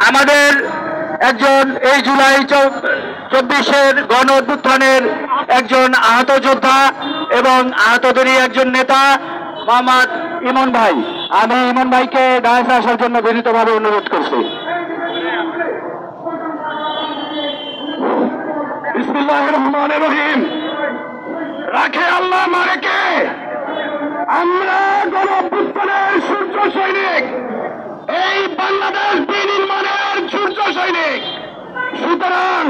আমাদের একজন এই জুলাই 24-এর গণ অভ্যুত্থানের একজন আহত যোদ্ধা এবং আহতদেরই একজন নেতা মোহাম্মদ ইমন ভাই। আমি ইমন ভাইকে ডায়াসে আসার জন্য বিনীতভাবে অনুরোধ করছি। বিসমিল্লাহির রহমানির রহিম। রাখে আল্লাহ মারে কে? আমরা গণ অভ্যুত্থানের সূর্য সৈনিক, এই বাংলাদেশ বিনির্মাণের সূর্য সৈনিক। সুতরাং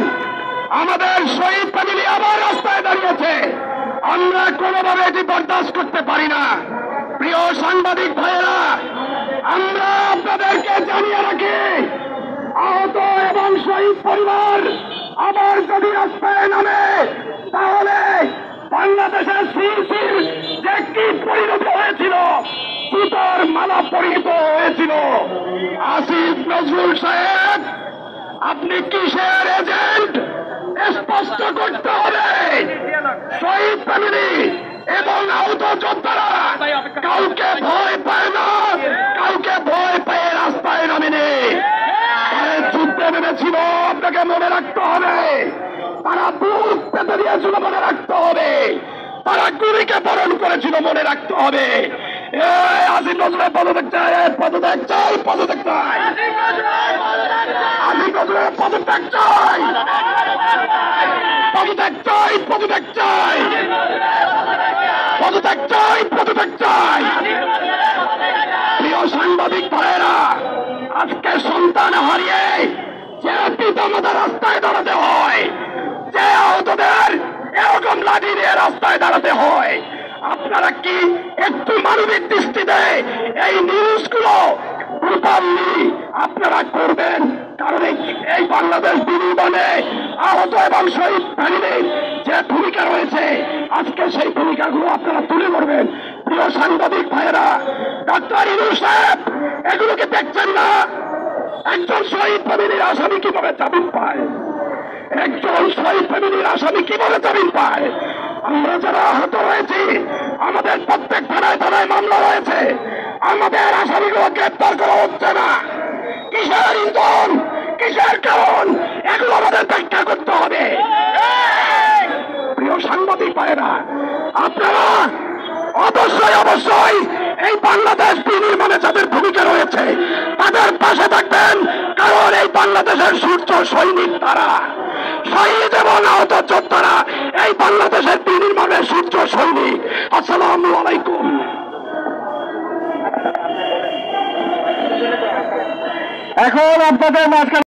আমাদের শহীদ ফ্যামিলি আবার রাস্তায় দাঁড়িয়েছে, আমরা কোনোভাবে এটি বরদাস্ত করতে পারি না। প্রিয় সাংবাদিক ভাইয়েরা, আমরা আপনাদেরকে জানিয়ে রাখি, আহত এবং শহীদ পরিবার আবার যদি রাস্তায় নামে তাহলে বাংলাদেশের সিসির যে কি পরিণত হয়েছিল, জুতার মালা পরিণত হয়েছিল। আসিফ নজরুল সাহেব, আপনি কিসের এজেন্ট স্পষ্ট করতে হবে। শহীদ ফ্যামিলি এবং আহত যোদ্ধারা কাউকে ভয় পায় না, কাউকে ভয় পেয়ে রাস্তায় নামেনি। যুদ্ধে নেমেছিল, আপনাকে মনে রাখতে হবে। তারা বুক পেতে দিয়েছিল, মনে রাখতে হবে। তারা গুলিকে বরণ করেছিল, মনে রাখতে হবে। আসিফ নজরুলের পদত্যাগ চাই, পদত্যাগ চাই, পদত্যাগ চাই। আসিফ নজরুলের পদত্যাগ চাই, পদত্যাগ চাই, পদত্যাগ চাই, পদত্যাগ চাই, পদত্যাগ চাই। প্রিয় সাংবাদিক ভাইয়েরা, আজকে সন্তান হারিয়ে যে পিতামাতা রাস্তায় দাঁড়াতে হয়, যে আহতদের এরকম লাঠি নিয়ে রাস্তায় দাঁড়াতে হয়, আপনারা কি একটু মানবিক দৃষ্টিতে এই নিউজগুলো আপনারা করবেন? কারণ এই বাংলাদেশ বিনির্মাণে আহত এবং শহীদ ফ্যামিলির যে ভূমিকা রয়েছে, আজকে সেই ভূমিকাগুলো আপনারা তুলে ধরবেন। প্রিয় সাংবাদিক ভাইয়েরা, ডক্টর ইউনূস সাহেব এগুলোকে দেখছেন না? একজন শহীদ ফ্যামিলির আসামি কিভাবে জামিন পায়? একজন শহীদ ফ্যামিলির আসামি কিভাবে জামিন পায়? আমরা যারা আহত হয়েছি, আমাদের প্রত্যেক থানায় থানায় মামলা রয়েছে, আমাদের আসামিগুলো গ্রেপ্তার করা হচ্ছে না। কিসের ইন্ধন, কিসের কারণ, এগুলো আমাদের ব্যাখ্যা করতে হবে। প্রিয় সাংবাদিক ভাইয়েরা, আপনারা অবশ্যই অবশ্যই এই বাংলাদেশ বিনির্মাণে যাদের ভূমিকা রয়েছে তাদের পাশে থাকবেন, কারণ এই বাংলাদেশের সূর্য সৈনিক তারা। শহীদ এবং আহত যোদ্ধারা এই বাংলাদেশের বিনির্মাণের সূর্য সৈনিক। আসসালামু আলাইকুম। এখন আপনাদের মাঝখানে